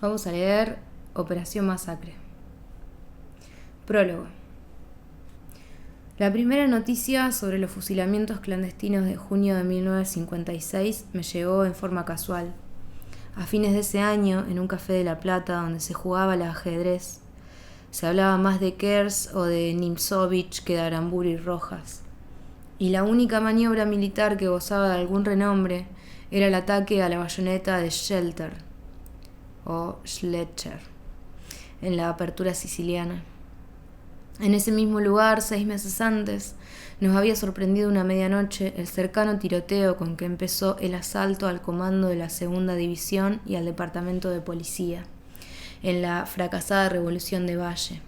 Vamos a leer Operación Masacre. Prólogo. La primera noticia sobre los fusilamientos clandestinos de junio de 1956 me llegó en forma casual. A fines de ese año, en un café de La Plata donde se jugaba al ajedrez, se hablaba más de Kers o de Nimzovich que de Aramburu y Rojas. Y la única maniobra militar que gozaba de algún renombre era el ataque a la bayoneta de Schlechter en la apertura siciliana. En ese mismo lugar, 6 meses antes, nos había sorprendido una medianoche el cercano tiroteo con que empezó el asalto al comando de la Segunda División y al Departamento de Policía, en la fracasada Revolución de Valle.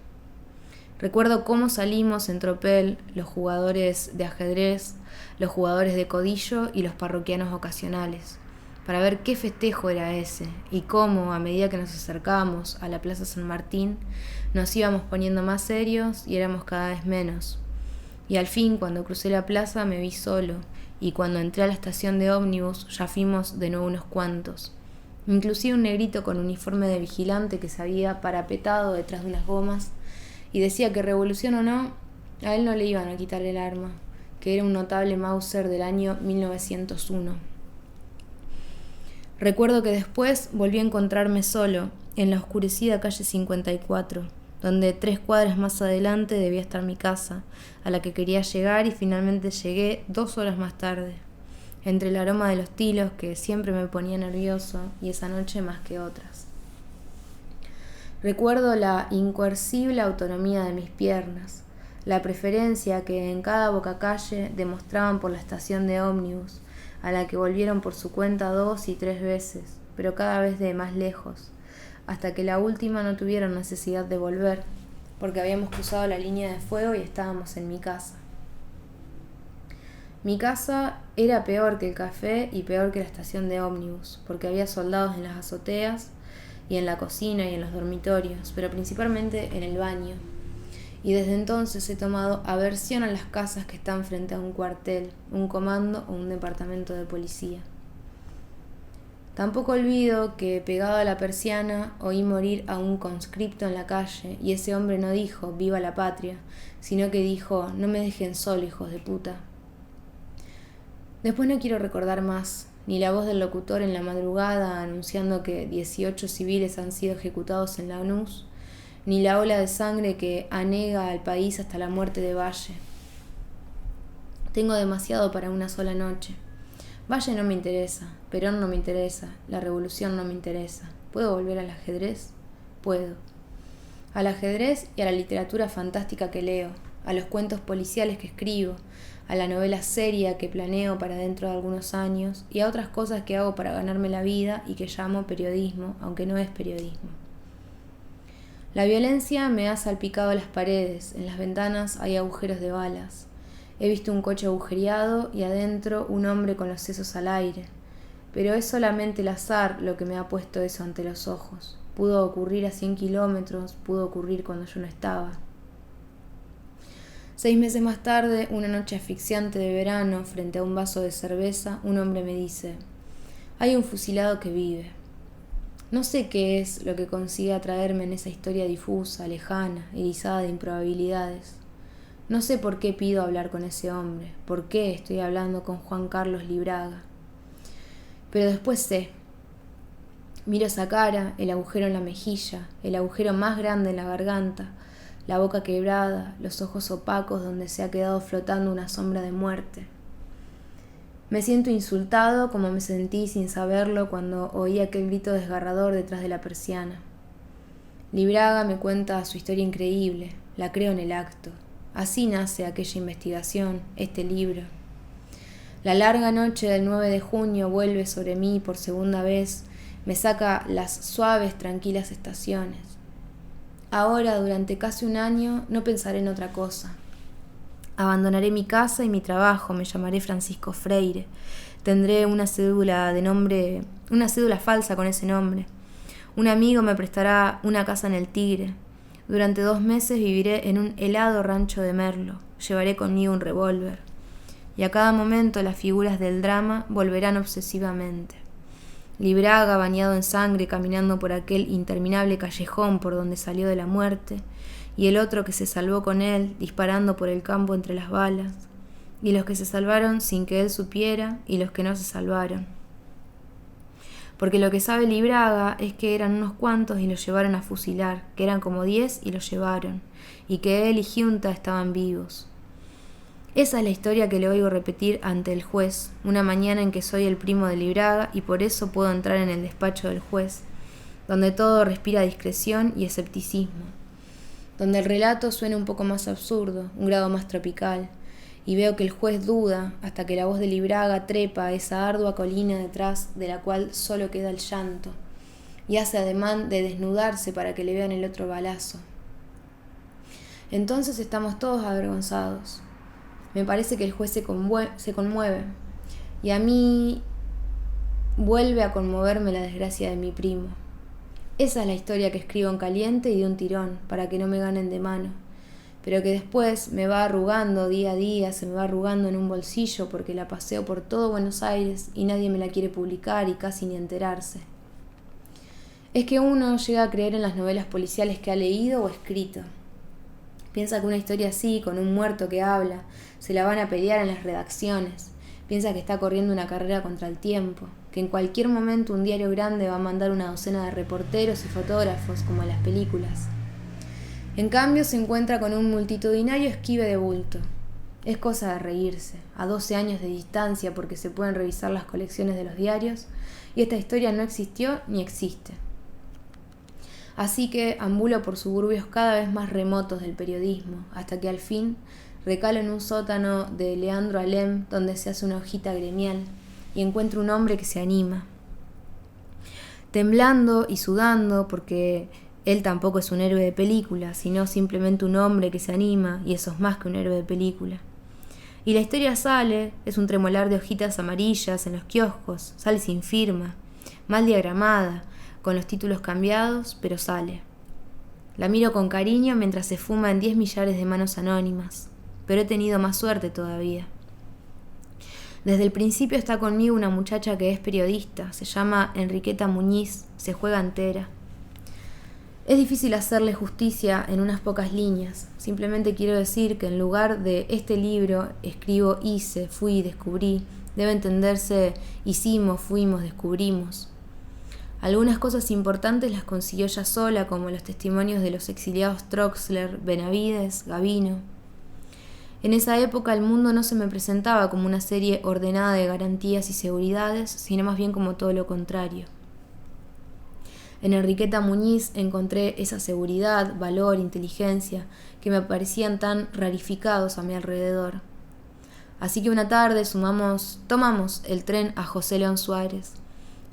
Recuerdo cómo salimos en tropel los jugadores de ajedrez, los jugadores de codillo y los parroquianos ocasionales, para ver qué festejo era ese, y cómo, a medida que nos acercábamos a la Plaza San Martín, nos íbamos poniendo más serios y éramos cada vez menos. Y al fin, cuando crucé la plaza, me vi solo, y cuando entré a la estación de ómnibus ya fuimos de nuevo unos cuantos. Inclusive un negrito con uniforme de vigilante que se había parapetado detrás de unas gomas y decía que revolución o no, a él no le iban a quitar el arma, que era un notable Mauser del año 1901. Recuerdo que después volví a encontrarme solo, en la oscurecida calle 54, donde 3 cuadras más adelante debía estar mi casa, a la que quería llegar y finalmente llegué 2 horas más tarde, entre el aroma de los tilos que siempre me ponía nervioso y esa noche más que otras. Recuerdo la incoercible autonomía de mis piernas, la preferencia que en cada bocacalle demostraban por la estación de ómnibus, a la que volvieron por su cuenta 2 y 3 veces, pero cada vez de más lejos, hasta que la última no tuvieron necesidad de volver, porque habíamos cruzado la línea de fuego y estábamos en mi casa. Mi casa era peor que el café y peor que la estación de ómnibus, porque había soldados en las azoteas y en la cocina y en los dormitorios, pero principalmente en el baño. Y desde entonces he tomado aversión a las casas que están frente a un cuartel, un comando o un departamento de policía. Tampoco olvido que, pegado a la persiana, oí morir a un conscripto en la calle, y ese hombre no dijo «Viva la patria», sino que dijo «No me dejen solo, hijos de puta». Después no quiero recordar más, ni la voz del locutor en la madrugada anunciando que 18 civiles han sido ejecutados en Lanús, ni la ola de sangre que anega al país hasta la muerte de Valle. Tengo demasiado para una sola noche. Valle no me interesa, Perón no me interesa, la revolución no me interesa. ¿Puedo volver al ajedrez? Puedo. Al ajedrez y a la literatura fantástica que leo, a los cuentos policiales que escribo, a la novela seria que planeo para dentro de algunos años y a otras cosas que hago para ganarme la vida y que llamo periodismo, aunque no es periodismo. La violencia me ha salpicado las paredes, en las ventanas hay agujeros de balas. He visto un coche agujereado y adentro un hombre con los sesos al aire. Pero es solamente el azar lo que me ha puesto eso ante los ojos. Pudo ocurrir a 100 kilómetros, pudo ocurrir cuando yo no estaba. 6 meses más tarde, una noche asfixiante de verano, frente a un vaso de cerveza, un hombre me dice: «Hay un fusilado que vive». No sé qué es lo que consigue atraerme en esa historia difusa, lejana, erizada de improbabilidades. No sé por qué pido hablar con ese hombre, por qué estoy hablando con Juan Carlos Libraga. Pero después sé. Miro esa cara, el agujero en la mejilla, el agujero más grande en la garganta, la boca quebrada, los ojos opacos donde se ha quedado flotando una sombra de muerte. Me siento insultado como me sentí sin saberlo cuando oí aquel grito desgarrador detrás de la persiana. Libraga me cuenta su historia increíble, la creo en el acto. Así nace aquella investigación, este libro. La larga noche del 9 de junio vuelve sobre mí por segunda vez, me saca las suaves, tranquilas estaciones. Ahora, durante casi un año, no pensaré en otra cosa. Abandonaré mi casa y mi trabajo, me llamaré Francisco Freire. Tendré una cédula falsa con ese nombre. Un amigo me prestará una casa en el Tigre. Durante 2 meses viviré en un helado rancho de Merlo. Llevaré conmigo un revólver. Y a cada momento las figuras del drama volverán obsesivamente. Libraga, bañado en sangre, caminando por aquel interminable callejón por donde salió de la muerte, y el otro que se salvó con él, disparando por el campo entre las balas, y los que se salvaron sin que él supiera, y los que no se salvaron. Porque lo que sabe Libraga es que eran unos cuantos y los llevaron a fusilar, que eran como 10 y los llevaron, y que él y Giunta estaban vivos. Esa es la historia que le oigo repetir ante el juez, una mañana en que soy el primo de Libraga y por eso puedo entrar en el despacho del juez, donde todo respira discreción y escepticismo, donde el relato suena un poco más absurdo, un grado más tropical, y veo que el juez duda hasta que la voz de Libraga trepa a esa ardua colina detrás de la cual solo queda el llanto, y hace ademán de desnudarse para que le vean el otro balazo. Entonces estamos todos avergonzados. Me parece que el juez se conmueve, y a mí vuelve a conmoverme la desgracia de mi primo. Esa es la historia que escribo en caliente y de un tirón, para que no me ganen de mano, pero que después me va arrugando día a día, se me va arrugando en un bolsillo porque la paseo por todo Buenos Aires y nadie me la quiere publicar y casi ni enterarse. Es que uno llega a creer en las novelas policiales que ha leído o escrito. Piensa que una historia así, con un muerto que habla, se la van a pelear en las redacciones. Piensa que está corriendo una carrera contra el tiempo, que en cualquier momento un diario grande va a mandar una docena de reporteros y fotógrafos, como en las películas. En cambio se encuentra con un multitudinario esquive de bulto. Es cosa de reírse, a 12 años de distancia porque se pueden revisar las colecciones de los diarios, y esta historia no existió ni existe. Así que ambulo por suburbios cada vez más remotos del periodismo, hasta que al fin recalo en un sótano de Leandro Alem, donde se hace una hojita gremial, y encuentro un hombre que se anima. Temblando y sudando, porque él tampoco es un héroe de película, sino simplemente un hombre que se anima, y eso es más que un héroe de película. Y la historia sale, es un tremolar de hojitas amarillas en los kioscos, sale sin firma, mal diagramada, con los títulos cambiados, pero sale. La miro con cariño mientras se fuma en 10 millares de manos anónimas, pero he tenido más suerte todavía. Desde el principio está conmigo una muchacha que es periodista, se llama Enriqueta Muñiz, se juega entera. Es difícil hacerle justicia en unas pocas líneas, simplemente quiero decir que en lugar de este libro escribo hice, fui, descubrí, debe entenderse hicimos, fuimos, descubrimos. Algunas cosas importantes las consiguió ella sola, como los testimonios de los exiliados Troxler, Benavides, Gavino. En esa época el mundo no se me presentaba como una serie ordenada de garantías y seguridades, sino más bien como todo lo contrario. En Enriqueta Muñiz encontré esa seguridad, valor, inteligencia, que me parecían tan rarificados a mi alrededor. Así que una tarde tomamos el tren a José León Suárez.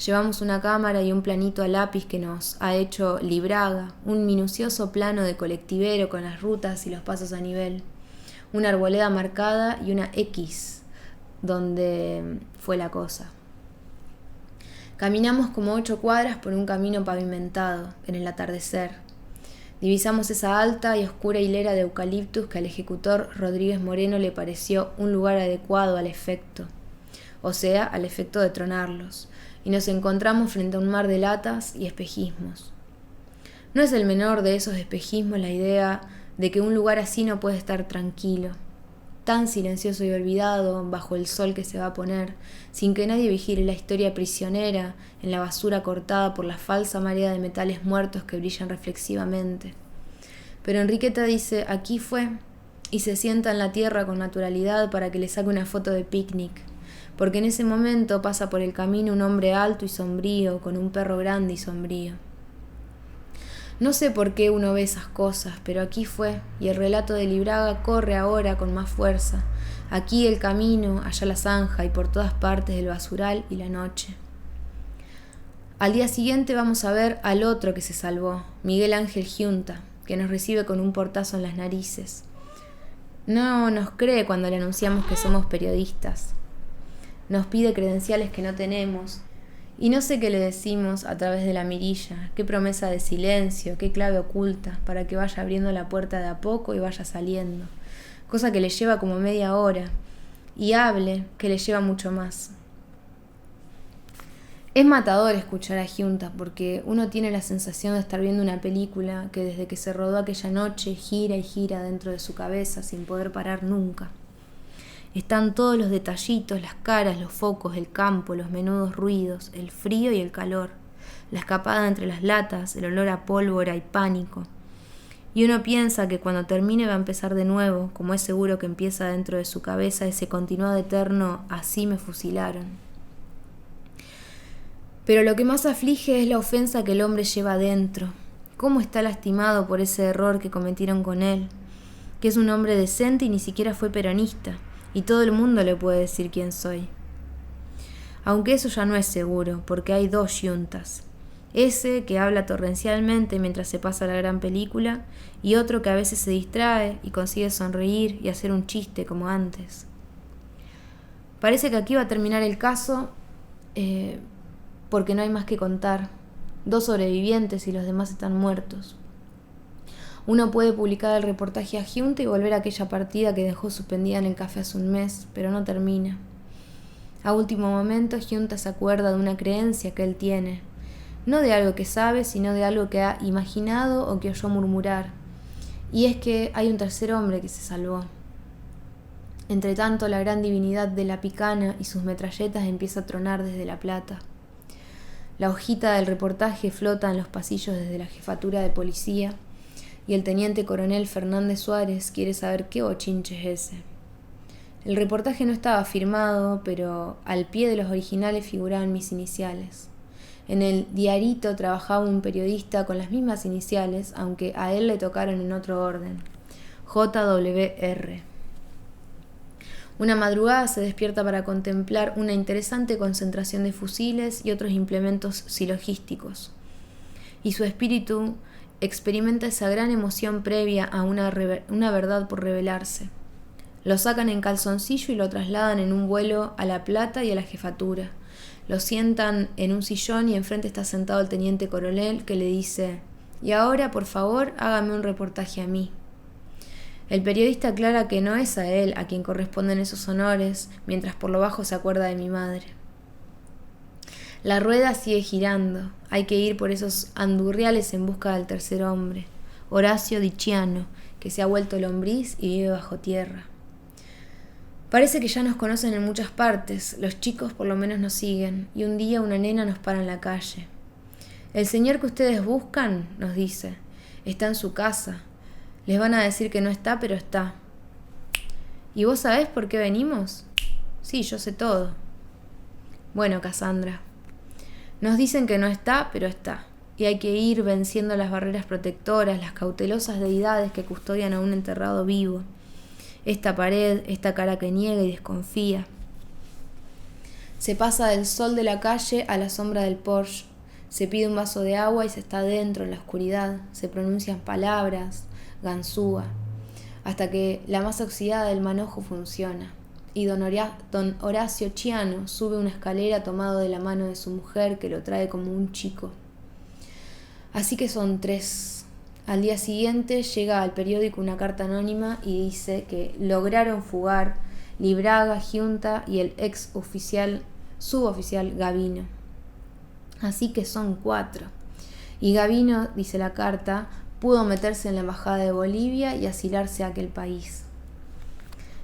Llevamos una cámara y un planito a lápiz que nos ha hecho Libraga, un minucioso plano de colectivero con las rutas y los pasos a nivel, una arboleda marcada y una X donde fue la cosa. Caminamos como 8 cuadras por un camino pavimentado en el atardecer. Divisamos esa alta y oscura hilera de eucaliptus que al ejecutor Rodríguez Moreno le pareció un lugar adecuado al efecto, o sea, al efecto de tronarlos, y nos encontramos frente a un mar de latas y espejismos. No es el menor de esos espejismos la idea de que un lugar así no puede estar tranquilo, tan silencioso y olvidado bajo el sol que se va a poner, sin que nadie vigile la historia prisionera en la basura cortada por la falsa marea de metales muertos que brillan reflexivamente. Pero Enriqueta dice, aquí fue, y se sienta en la tierra con naturalidad para que le saque una foto de picnic, porque en ese momento pasa por el camino un hombre alto y sombrío, con un perro grande y sombrío. No sé por qué uno ve esas cosas, pero aquí fue, y el relato de Libraga corre ahora con más fuerza. Aquí el camino, allá la zanja y por todas partes el basural y la noche. Al día siguiente vamos a ver al otro que se salvó, Miguel Ángel Giunta, que nos recibe con un portazo en las narices. No nos cree cuando le anunciamos que somos periodistas. Nos pide credenciales que no tenemos, y no sé qué le decimos a través de la mirilla, qué promesa de silencio, qué clave oculta, para que vaya abriendo la puerta de a poco y vaya saliendo, cosa que le lleva como media hora, y hable, que le lleva mucho más. Es matador escuchar a Giunta porque uno tiene la sensación de estar viendo una película que desde que se rodó aquella noche gira y gira dentro de su cabeza sin poder parar nunca. Están todos los detallitos, las caras, los focos, el campo, los menudos ruidos, el frío y el calor, la escapada entre las latas, el olor a pólvora y pánico. Y uno piensa que cuando termine va a empezar de nuevo, como es seguro que empieza dentro de su cabeza ese continuado eterno "así me fusilaron". Pero lo que más aflige es la ofensa que el hombre lleva dentro. Cómo está lastimado por ese error que cometieron con él, que es un hombre decente y ni siquiera fue peronista, y todo el mundo le puede decir quién soy. Aunque eso ya no es seguro, porque hay dos Giuntas. Ese que habla torrencialmente mientras se pasa la gran película, y otro que a veces se distrae y consigue sonreír y hacer un chiste como antes. Parece que aquí va a terminar el caso, porque no hay más que contar. 2 sobrevivientes y los demás están muertos. Uno puede publicar el reportaje a Giunta y volver a aquella partida que dejó suspendida en el café hace un mes, pero no termina. A último momento, Giunta se acuerda de una creencia que él tiene, no de algo que sabe, sino de algo que ha imaginado o que oyó murmurar, y es que hay un tercer hombre que se salvó. Entretanto, la gran divinidad de la picana y sus metralletas empieza a tronar desde La Plata. La hojita del reportaje flota en los pasillos desde la jefatura de policía y el teniente coronel Fernández Suárez quiere saber qué bochinche es ese. El reportaje no estaba firmado, pero al pie de los originales figuraban mis iniciales. En el diarito trabajaba un periodista con las mismas iniciales, aunque a él le tocaron en otro orden. JWR. Una madrugada se despierta para contemplar una interesante concentración de fusiles y otros implementos silogísticos. Y su espíritu experimenta esa gran emoción previa a una verdad por revelarse. Lo sacan en calzoncillo y lo trasladan en un vuelo a La Plata y a la jefatura. Lo sientan en un sillón y enfrente está sentado el teniente coronel que le dice: "Y ahora, por favor, hágame un reportaje a mí". El periodista aclara que no es a él a quien corresponden esos honores, mientras por lo bajo se acuerda de mi madre. La rueda sigue girando. Hay que ir por esos andurriales en busca del tercer hombre, Horacio Di Ciano, que se ha vuelto lombriz y vive bajo tierra. Parece que ya nos conocen en muchas partes, los chicos por lo menos nos siguen, y un día una nena nos para en la calle. "El señor que ustedes buscan", nos dice, "está en su casa. Les van a decir que no está, pero está". "¿Y vos sabés por qué venimos?". "Sí, yo sé todo". "Bueno, Cassandra, nos dicen que no está, pero está, y hay que ir venciendo las barreras protectoras, las cautelosas deidades que custodian a un enterrado vivo. Esta pared, esta cara que niega y desconfía". Se pasa del sol de la calle a la sombra del Porsche. Se pide un vaso de agua y se está dentro en la oscuridad. Se pronuncian palabras, ganzúa, hasta que la masa oxidada del manojo funciona. Y don Horacio Ciano sube una escalera tomado de la mano de su mujer, que lo trae como un chico. Así que son 3. Al día siguiente llega al periódico una carta anónima y dice que lograron fugar Libraga, Giunta y el suboficial Gavino. Así que son 4. Y Gavino, dice la carta, pudo meterse en la embajada de Bolivia y asilarse a aquel país.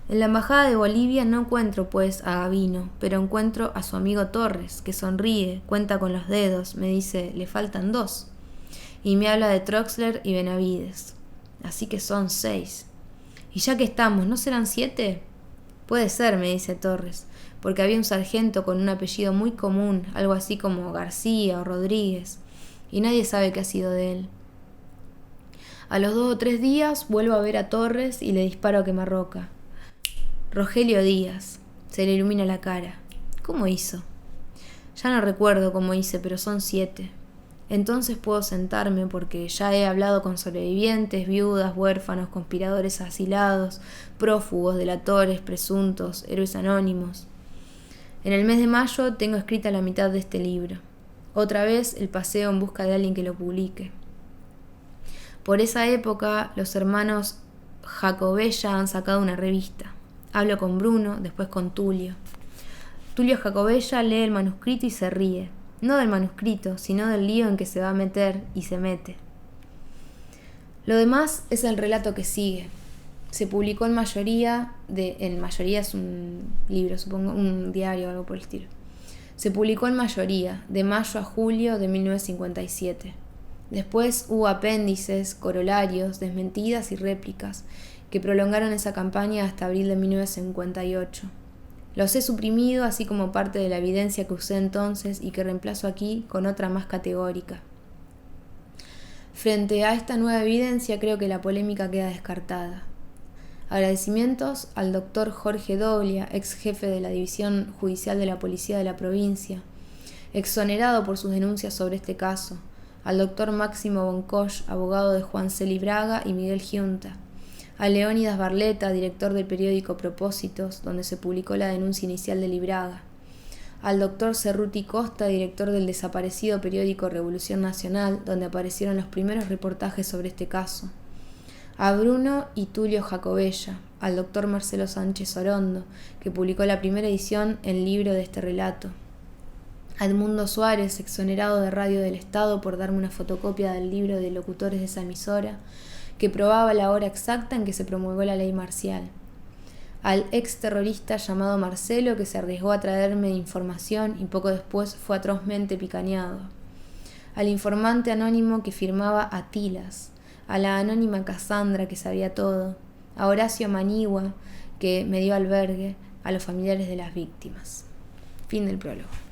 En la embajada de Bolivia no encuentro pues a Gavino, pero encuentro a su amigo Torres, que sonríe, cuenta con los dedos, me dice: "Le faltan 2". Y me habla de Troxler y Benavides. Así que son 6. Y ya que estamos, ¿no serán 7? Puede ser, me dice Torres, porque había un sargento con un apellido muy común, algo así como García o Rodríguez, y nadie sabe qué ha sido de él. A los 2 o 3 días vuelvo a ver a Torres y le disparo a quemarroca. Rogelio Díaz. Se le ilumina la cara. ¿Cómo hizo? Ya no recuerdo cómo hice, pero son 7. Entonces puedo sentarme porque ya he hablado con sobrevivientes, viudas, huérfanos, conspiradores asilados, prófugos, delatores, presuntos, héroes anónimos. En el mes de mayo tengo escrita la mitad de este libro. Otra vez el paseo en busca de alguien que lo publique. Por esa época, los hermanos Jacobella han sacado una revista. Hablo con Bruno, después con Tulio. Tulio Jacobella lee el manuscrito y se ríe. no del manuscrito, sino del lío en que se va a meter y se mete. Lo demás es el relato que sigue. Se publicó en mayoría es un libro, supongo, un diario o algo por el estilo. Se publicó en mayoría, de mayo a julio de 1957. Después hubo apéndices, corolarios, desmentidas y réplicas, que prolongaron esa campaña hasta abril de 1958. Los he suprimido, así como parte de la evidencia que usé entonces y que reemplazo aquí con otra más categórica. Frente a esta nueva evidencia, creo que la polémica queda descartada. Agradecimientos al doctor Jorge Doblia, ex jefe de la División Judicial de la Policía de la provincia, exonerado por sus denuncias sobre este caso, al doctor Máximo Boncoch, abogado de Juan Celi Braga y Miguel Giunta, a Leónidas Barleta, director del periódico Propósitos, donde se publicó la denuncia inicial de Libraga, al doctor Cerruti Costa, director del desaparecido periódico Revolución Nacional, donde aparecieron los primeros reportajes sobre este caso, a Bruno y Tulio Jacobella, al doctor Marcelo Sánchez Orondo, que publicó la primera edición en libro de este relato, a Edmundo Suárez, exonerado de Radio del Estado por darme una fotocopia del libro de locutores de esa emisora, que probaba la hora exacta en que se promulgó la ley marcial, al ex terrorista llamado Marcelo, que se arriesgó a traerme información y poco después fue atrozmente picaneado, al informante anónimo que firmaba Atilas, a la anónima Cassandra que sabía todo, a Horacio Manigua que me dio albergue, a los familiares de las víctimas. Fin del prólogo.